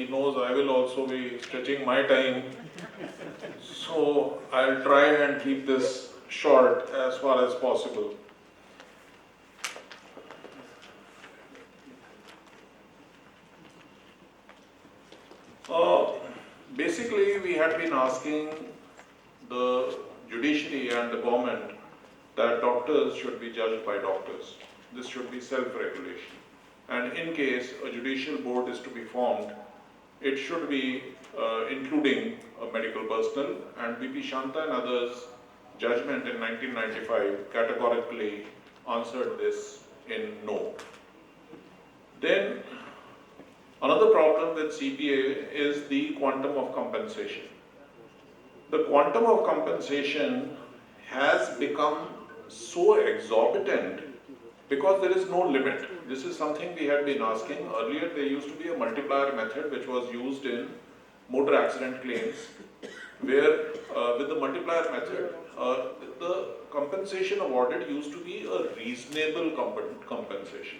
he knows I will also be stretching my time. So I'll try and keep this short as far as possible. Basically, we had been asking the judiciary and the government that doctors should be judged by doctors. This should be self-regulation. And in case a judicial board is to be formed, it should be including a medical personnel, and BP Shanta and others' judgment in 1995 categorically answered this in no. Then another problem with CPA is the quantum of compensation. The quantum of compensation has become so exorbitant because there is no limit. This is something we had been asking. Earlier there used to be a multiplier method which was used in motor accident claims, where with the multiplier method, the compensation awarded used to be a reasonable compensation.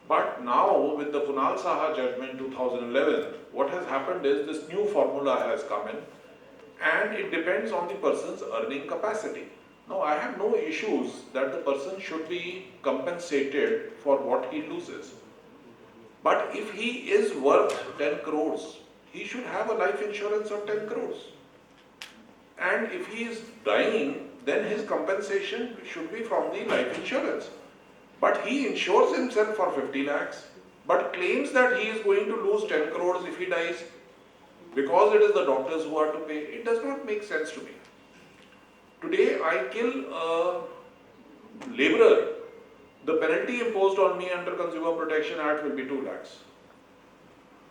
But now with the Kunal Saha judgment 2011, what has happened is this new formula has come in, and it depends on the person's earning capacity. Now, I have no issues that the person should be compensated for what he loses. But if he is worth 10 crores, he should have a life insurance of 10 crores. And if he is dying, then his compensation should be from the life insurance. But he insures himself for 50 lakhs, but claims that he is going to lose 10 crores if he dies because it is the doctors who are to pay. It does not make sense to me. Today I kill a laborer, the penalty imposed on me under Consumer Protection Act will be 2 lakhs.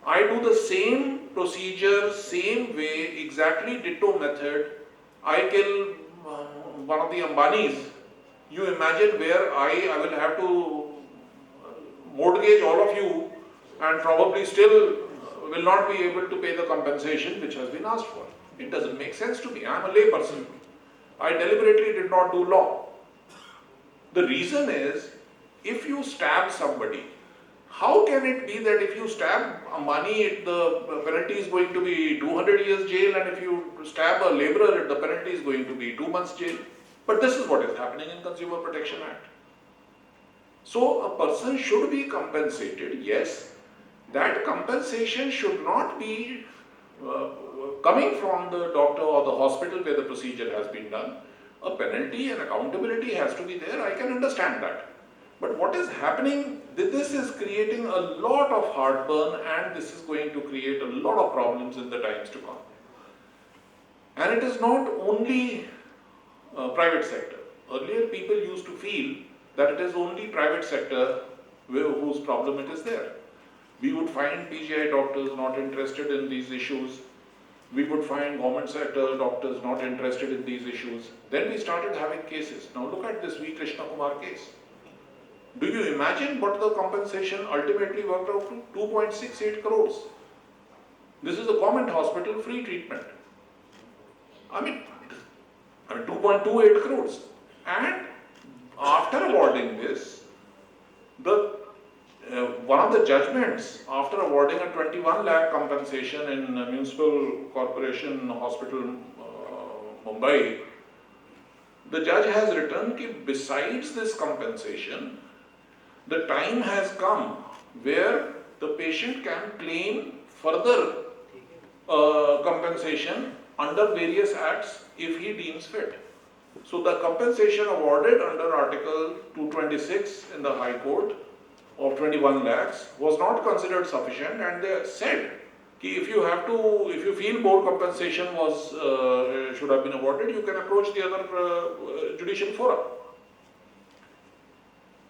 I do the same procedure, same way, exactly ditto method. I kill one of the Ambanis. You imagine where I will have to mortgage all of you and probably still will not be able to pay the compensation which has been asked for. It doesn't make sense to me. I am a lay person. I deliberately did not do law. The reason is, if you stab somebody, how can it be that if you stab Ambani, the penalty is going to be 200 years jail, and if you stab a laborer, the penalty is going to be 2 months jail? But this is what is happening in Consumer Protection Act. So a person should be compensated, yes. That compensation should not be coming from the doctor or the hospital where the procedure has been done. A penalty and accountability has to be there, I can understand that. But what is happening, this is creating a lot of heartburn, and this is going to create a lot of problems in the times to come. And it is not only private sector. Earlier people used to feel that it is only private sector whose problem it is there. We would find PGI doctors not interested in these issues. We would find government sector doctors not interested in these issues. Then we started having cases. Now look at this V. Krishna Kumar case. Do you imagine what the compensation ultimately worked out to? 2.68 crores. This is a government hospital, free treatment. I mean 2.28 crores. And after awarding this, one of the judgments after awarding a 21 lakh compensation in Municipal Corporation Hospital, Mumbai, the judge has written that besides this compensation, the time has come where the patient can claim further compensation under various acts if he deems fit. So the compensation awarded under Article 226 in the High Court of 21 lakhs was not considered sufficient, and they said that if you feel more compensation should have been awarded, you can approach the other judicial fora.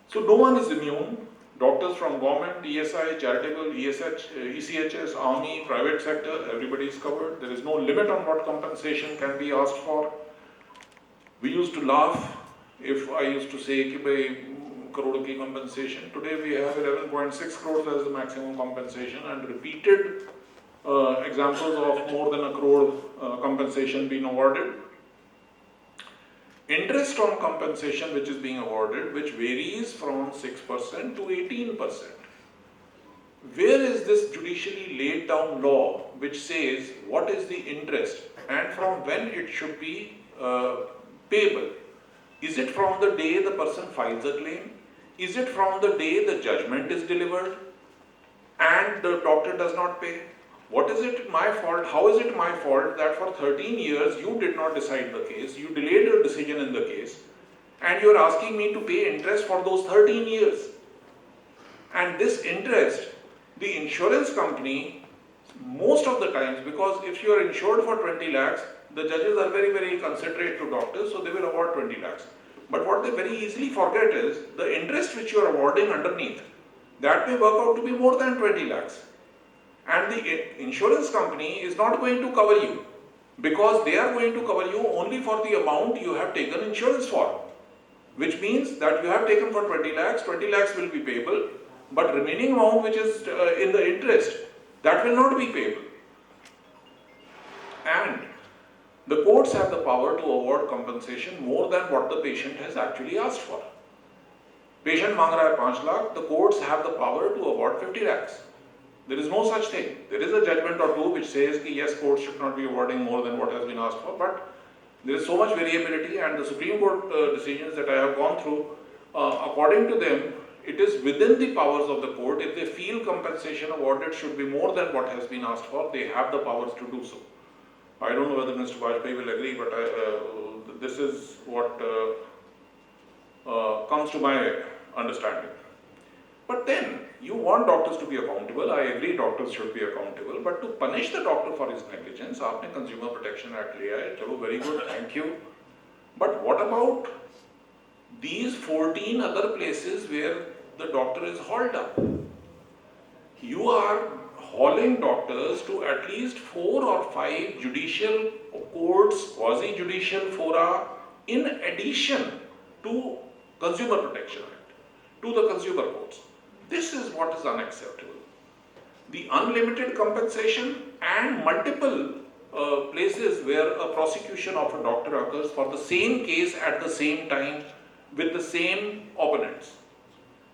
So no one is immune. Doctors from government, ESI, charitable, ECHS, army, private sector, everybody is covered. There is no limit on what compensation can be asked for. We used to laugh if I used to say कि भाई crore की compensation. Today we have 11.6 crores as the maximum compensation, and repeated examples of more than a crore compensation being awarded. Interest on compensation which is being awarded, which varies from 6% to 18%. where is this judicially laid down law which says what is the interest and from when it should be payable? Is it from the day the person files a claim? Is it from the day the judgment is delivered and the doctor does not pay? What is it my fault? How is it my fault that for 13 years you did not decide the case, you delayed your decision in the case, and you are asking me to pay interest for those 13 years? And this interest, the insurance company, most of the times, because if you are insured for 20 lakhs, the judges are very, very considerate to doctors, so they will award 20 lakhs. But what they very easily forget is the interest which you are awarding underneath, that may work out to be more than 20 lakhs. And the insurance company is not going to cover you because they are going to cover you only for the amount you have taken insurance for. Which means that you have taken for 20 lakhs will be payable, but remaining amount which is in the interest, that will not be payable. And the courts have the power to award compensation more than what the patient has actually asked for. Patient मांग रहा है 5 lakh, the courts have the power to award 50 lakhs. There is no such thing. There is a judgment or two which says that yes, courts should not be awarding more than what has been asked for, but there is so much variability, and the Supreme Court decisions that I have gone through, according to them, it is within the powers of the court. If they feel compensation awarded should be more than what has been asked for, they have the powers to do so. I don't know whether Mr. Vajpayee will agree, but this is what comes to my understanding. But then, you want doctors to be accountable. I agree doctors should be accountable, but to punish the doctor for his negligence, आपने Consumer Protection Act लिया है, चलो very good, thank you. But what about these 14 other places where the doctor is hauled up? You are hauling doctors to at least 4 or 5 judicial courts, quasi-judicial fora, in addition to Consumer Protection Act, to the consumer courts. This is what is unacceptable. The unlimited compensation and multiple places where a prosecution of a doctor occurs for the same case at the same time with the same opponents.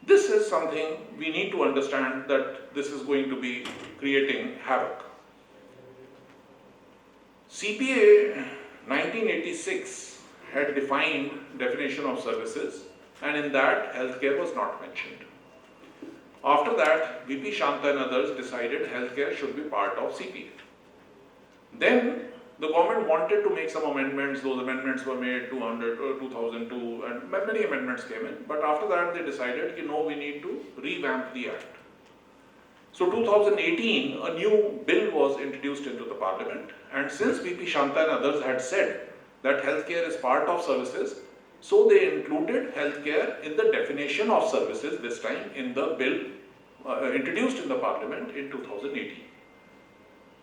This is something we need to understand, that this is going to be creating havoc. CPA 1986 had defined definition of services, and in that healthcare was not mentioned. After that, VP Shanta and others decided healthcare should be part of CPA. Then the government wanted to make some amendments. Those amendments were made 2002, and many amendments came in. But after that, they decided, we need to revamp the act. So 2018, a new bill was introduced into the parliament, and since VP Shanta and others had said that healthcare is part of services, so they included healthcare in the definition of services this time in the bill introduced in the parliament in 2018.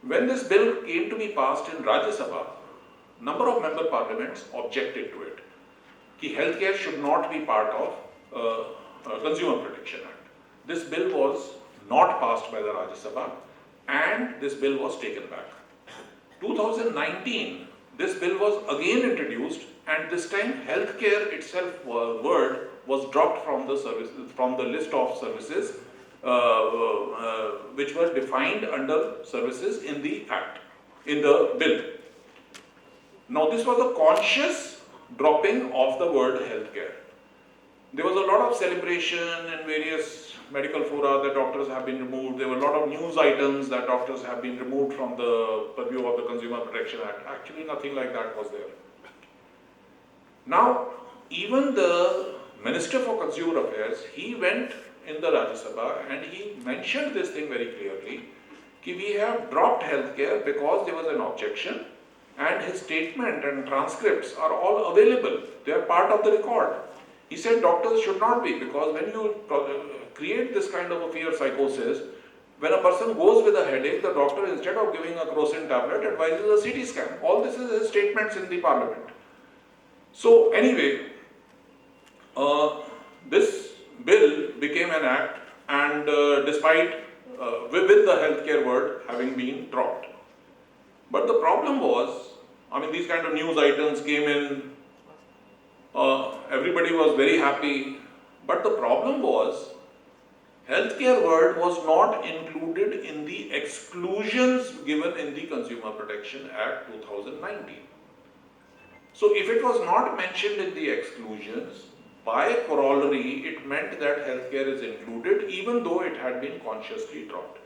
When this bill came to be passed in Rajya Sabha, number of member parliaments objected to it. That healthcare should not be part of Consumer Protection Act. This bill was not passed by the Rajya Sabha, and this bill was taken back. 2019, this bill was again introduced, and this time healthcare itself word was dropped from the list of services which were defined under services in the act, in the bill. Now this was a conscious dropping of the word healthcare. There was a lot of celebration in various medical fora that doctors have been removed. There were a lot of news items that doctors have been removed from the purview of the Consumer Protection Act. Actually, nothing like that was there. Now, even the Minister for Consumer Affairs, he went in the Rajya Sabha and he mentioned this thing very clearly, that we have dropped healthcare because there was an objection, and his statement and transcripts are all available. They are part of the record. He said doctors should not be, because when you create this kind of a fear psychosis, when a person goes with a headache, the doctor, instead of giving a crocin tablet, advises a CT scan. All this is his statements in the parliament. So anyway, this bill became an act, and despite with the healthcare word having been dropped. But the problem was, these kind of news items came in, everybody was very happy, but the problem was, Healthcare word was not included in the exclusions given in the Consumer Protection Act 2019. So if it was not mentioned in the exclusions, by corollary, it meant that healthcare is included even though it had been consciously dropped.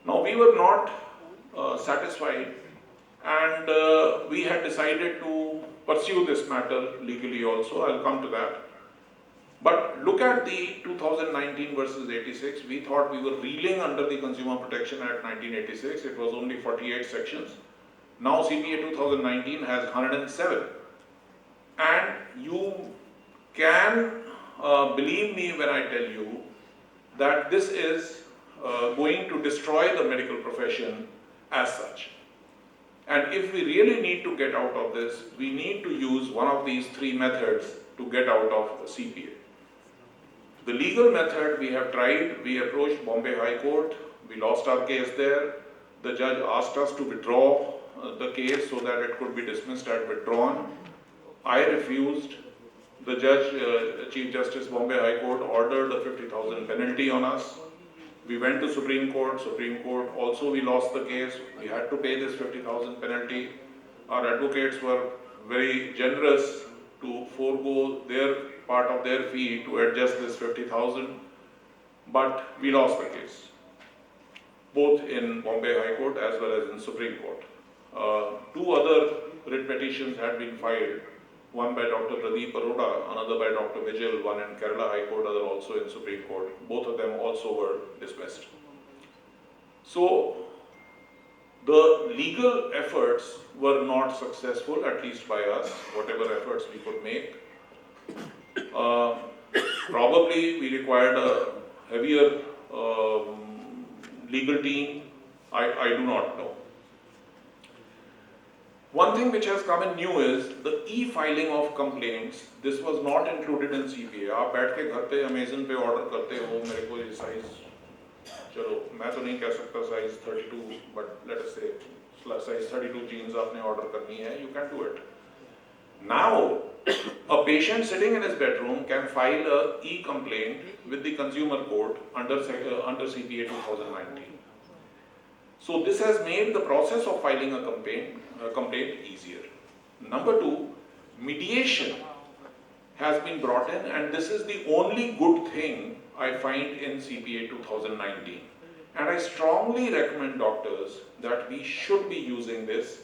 Now we were not satisfied, and we had decided to pursue this matter legally also. I'll come to that. But look at the 2019 versus 86. We thought we were reeling under the Consumer Protection Act 1986. It was only 48 sections. Now CPA 2019 has 107. And you can believe me when I tell you that this is going to destroy the medical profession as such. And if we really need to get out of this, we need to use one of these three methods to get out of CPA. The legal method we have tried. We approached Bombay High Court, we lost our case there. The judge asked us to withdraw the case so that it could be dismissed and withdrawn. I refused. The judge, Chief Justice Bombay High Court, ordered a 50,000 penalty on us. We went to Supreme Court. Supreme Court also we lost the case. We had to pay this 50,000 penalty. Our advocates were very generous to forego their part of their fee to adjust this 50,000, but we lost the case, both in Bombay High Court as well as in Supreme Court. Two other writ petitions had been filed, one by Dr. Pradeep Arora, another by Dr. Vijay, one in Kerala High Court, other also in Supreme Court. Both of them also were dismissed. So the legal efforts were not successful, at least by us, whatever efforts we could make. Probably we required a heavier legal team. I do not know. One thing which has come in new is the e-filing of complaints. This was not included in CPA. आप बैठ के घर पे Amazon पे order करते हो, मेरे को ये size, चलो मैं तो नहीं कह सकता size 32, but let us say size 32 jeans आपने order करनी है, you can do it. Now, a patient sitting in his bedroom can file a e-complaint with the Consumer Court under CPA 2019. So this has made the process of filing a complaint easier. Number two, mediation has been brought in, and this is the only good thing I find in CPA 2019. And I strongly recommend doctors that we should be using this,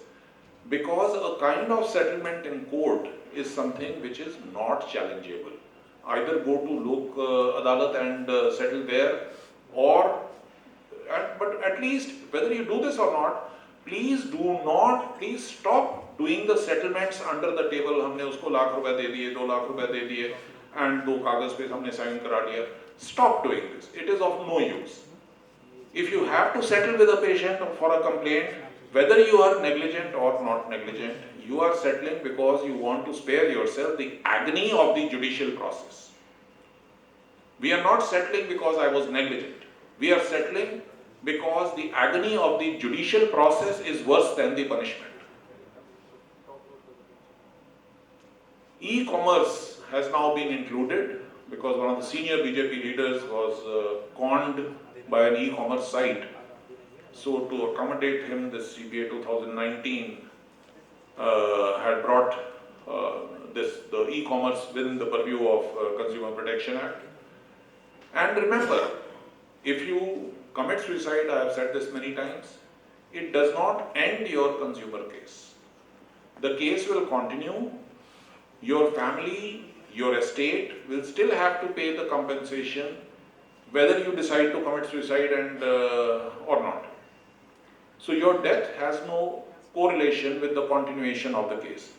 because a kind of settlement in court is something which is not challengeable. Either go to Lok Adalat and settle there, or but at least whether you do this or not, please stop doing the settlements under the table. हमने उसको लाख रुपए दे दिए, 2 लाख रुपए दे दिए, and 2 कागज पे हमने sign करा लिया. Stop doing this. It is of no use. If you have to settle with a patient for a complaint, whether you are negligent or not negligent, you are settling because you want to spare yourself the agony of the judicial process. We are not settling because I was negligent. We are settling because the agony of the judicial process is worse than the punishment. E-commerce has now been included because one of the senior BJP leaders was conned by an e-commerce site. So to accommodate him, this CPA 2019 had brought the e-commerce within the purview of Consumer Protection Act. And remember, if you commit suicide, I have said this many times, it does not end your consumer case. The case will continue. Your family, your estate will still have to pay the compensation whether you decide to commit suicide or not. So your death has no correlation with the continuation of the case.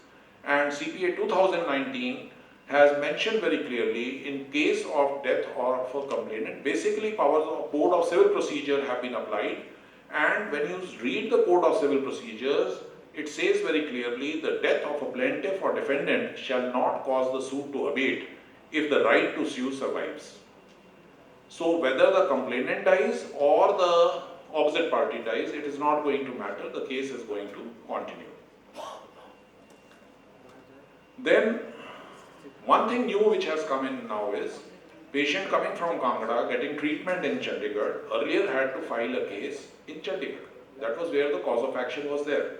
And CPA 2019 has mentioned very clearly, in case of death or of a complainant, basically powers of Code of Civil Procedure have been applied. And when you read the Code of Civil Procedures, it says very clearly, the death of a plaintiff or defendant shall not cause the suit to abate if the right to sue survives. So whether the complainant dies or the opposite party dies, it is not going to matter. The case is going to continue. Then, one thing new which has come in now is Patient coming from Kangra getting treatment in Chandigarh earlier had to file a case in Chandigarh. That was where the cause of action was there.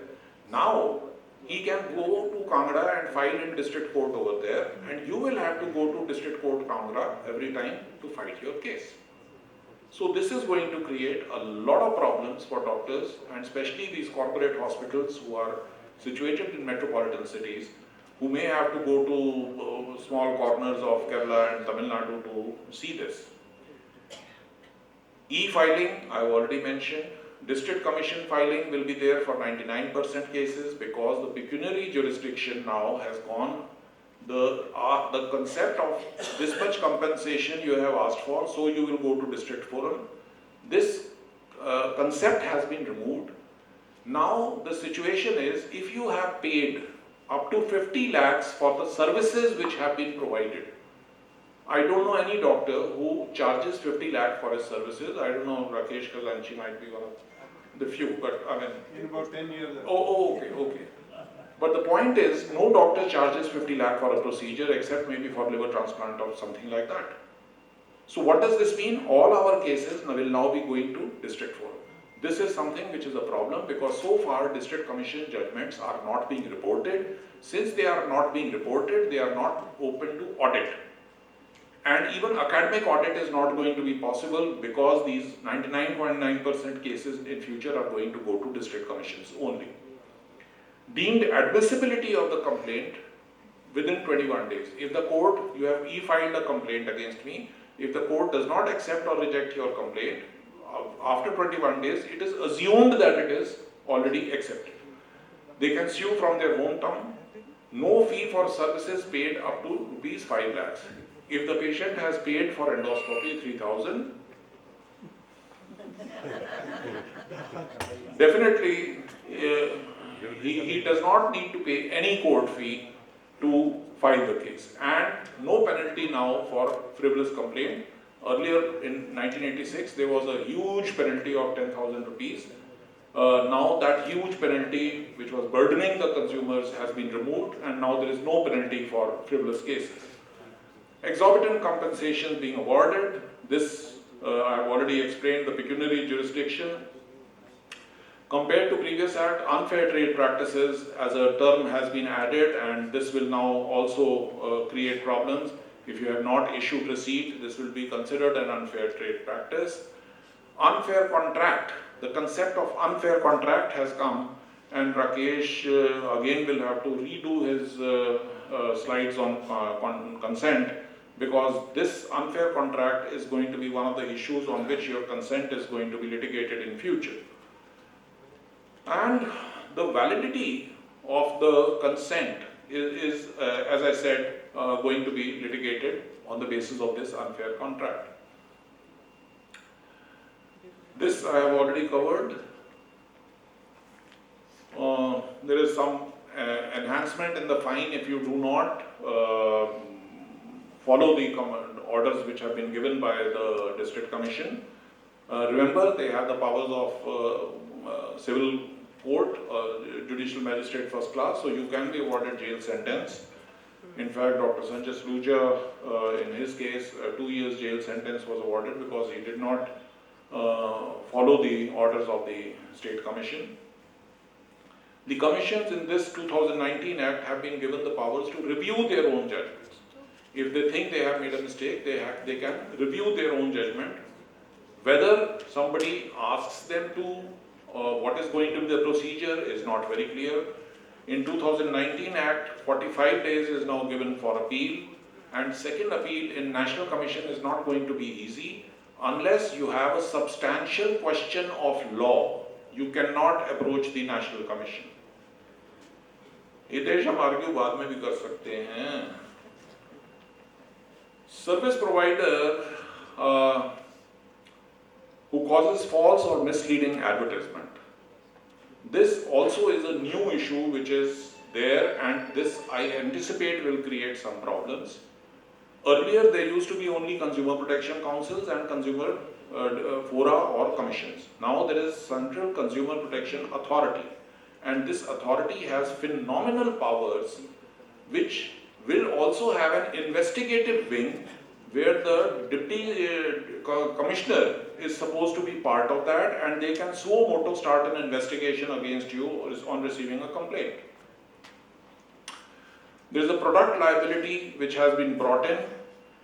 Now he can go to Kangra and file in district court over there, and you will have to go to district court Kangra every time to fight your case. So this is going to create a lot of problems for doctors, and especially these corporate hospitals who are situated in metropolitan cities, who may have to go to small corners of Kerala and Tamil Nadu to see this. E-filing, I've already mentioned. District commission filing will be there for 99% cases because the pecuniary jurisdiction now has gone. The concept of this much compensation you have asked for, so you will go to district forum. This concept has been removed. Now the situation is, if you have paid up to 50 lakhs for the services which have been provided. I don't know any doctor who charges 50 lakh for his services. I don't know, Rakesh Kazanchi might be one of the few, but I mean... In about 10 years. Okay. But the point is, no doctor charges 50 lakh for a procedure except maybe for liver transplant or something like that. So what does this mean? All our cases will now be going to district forum. This is something which is a problem because so far district commission judgments are not being reported. Since they are not being reported, they are not open to audit. And even academic audit is not going to be possible because these 99.9% cases in future are going to go to district commissions only. Deemed admissibility of the complaint within 21 days. If the court, you have e-filed a complaint against me, if the court does not accept or reject your complaint, after 21 days, it is assumed that it is already accepted. They can sue from their hometown. No fee for services paid up to rupees 5 lakhs. If the patient has paid for endoscopy 3,000, definitely he does not need to pay any court fee to file the case, and no penalty now for frivolous complaint. Earlier in 1986 there was a huge penalty of 10,000 rupees. Now that huge penalty which was burdening the consumers has been removed, and now there is no penalty for frivolous cases. Exorbitant compensation being awarded. This I have already explained, the pecuniary jurisdiction. Compared to previous act, unfair trade practices as a term has been added, and this will now also create problems. If you have not issued receipt, this will be considered an unfair trade practice. Unfair contract. The concept of unfair contract has come, and Rakesh again will have to redo his slides on consent, because this unfair contract is going to be one of the issues on which your consent is going to be litigated in future. And the validity of the consent is as I said, going to be litigated on the basis of this unfair contract. This I have already covered. There is some enhancement in the fine if you do not follow the orders which have been given by the district commission. Remember, they have the powers of civil court, judicial magistrate first class, so you can be awarded jail sentence. In fact, Dr. Sanjay Saluja, in his case, 2 years jail sentence was awarded because he did not follow the orders of the state commission. The commissions in this 2019 Act have been given the powers to review their own judgments. If they think they have made a mistake, they can review their own judgment. Whether somebody asks them to, what is going to be the procedure is not very clear. In 2019 Act, 45 days is now given for appeal, and second appeal in National Commission is not going to be easy. Unless you have a substantial question of law, you cannot approach the National Commission. इदेश हम argue बाद में भी कर सकते हैं. Service provider who causes false or misleading advertisement. This also is a new issue which is there, and this I anticipate will create some problems. Earlier there used to be only consumer protection councils and consumer fora or commissions. Now there is Central Consumer Protection Authority, and this authority has phenomenal powers which will also have an investigative wing where the deputy commissioner is supposed to be part of that, and they can suo moto start an investigation against you on receiving a complaint. There is a product liability which has been brought in,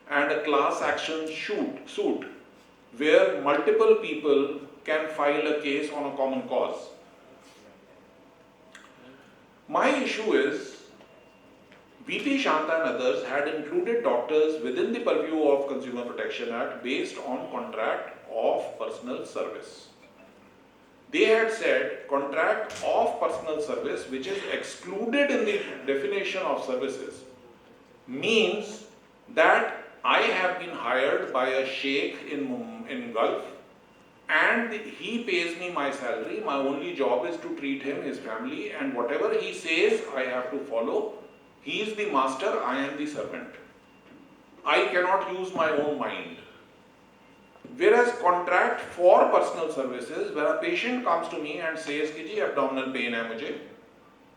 and a class action suit where multiple people can file a case on a common cause. My issue is, VP Shanta and others had included doctors within the purview of Consumer Protection Act based on contract of personal service. They had said contract of personal service, which is excluded in the definition of services, means that I have been hired by a sheikh in Gulf, and he pays me my salary. My only job is to treat him, his family, and whatever he says, I have to follow. He is the master, I am the servant. I cannot use my own mind. Whereas contract for personal services, where a patient comes to me and says, ki ji, abdominal pain hai mujhe,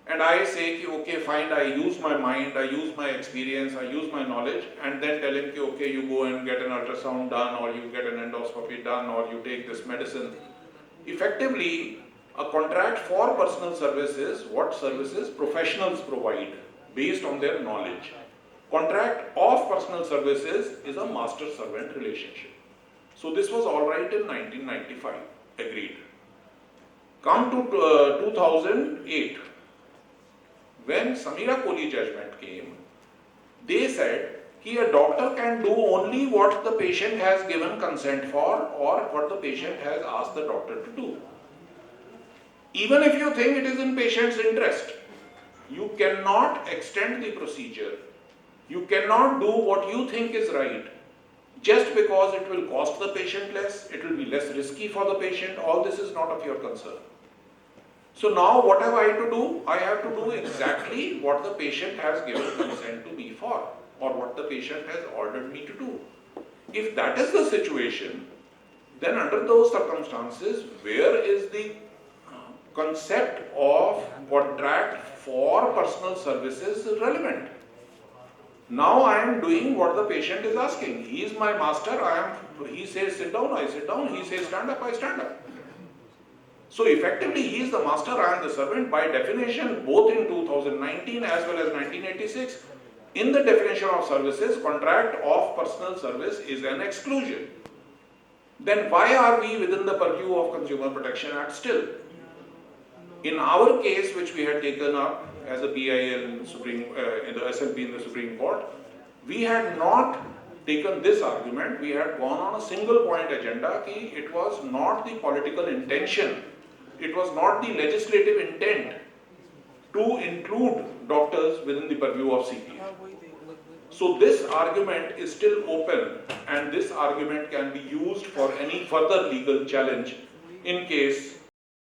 and I say, ki, okay, fine, I use my mind, I use my experience, I use my knowledge, and then tell him, ki, okay, you go and get an ultrasound done, or you get an endoscopy done, or you take this medicine. Effectively, a contract for personal services, what services professionals provide based on their knowledge. Contract of personal services is a master-servant relationship. So this was all right in 1995, agreed. Come to 2008, when Samira Kohli judgment came, they said that a doctor can do only what the patient has given consent for or what the patient has asked the doctor to do. Even if you think it is in patient's interest, you cannot extend the procedure. You cannot do what you think is right just because it will cost the patient less, it will be less risky for the patient. All this is not of your concern. So now what have I to do? I have to do exactly what the patient has given consent to me for, or what the patient has ordered me to do. If that is the situation, then under those circumstances, where is the concept of contract for personal services relevant? Now I am doing what the patient is asking. He is my master. He says sit down, I sit down. He says stand up, I stand up. So effectively, he is the master, I am the servant. By definition, both in 2019 as well as 1986, in the definition of services, contract of personal service is an exclusion. Then why are we within the purview of Consumer Protection Act still? In our case, which we had taken up as a BIL in the SLP in the Supreme Court, we had not taken this argument. We had gone on a single point agenda ki it was not the political intention, it was not the legislative intent to include doctors within the purview of CP. So this argument is still open, and this argument can be used for any further legal challenge in case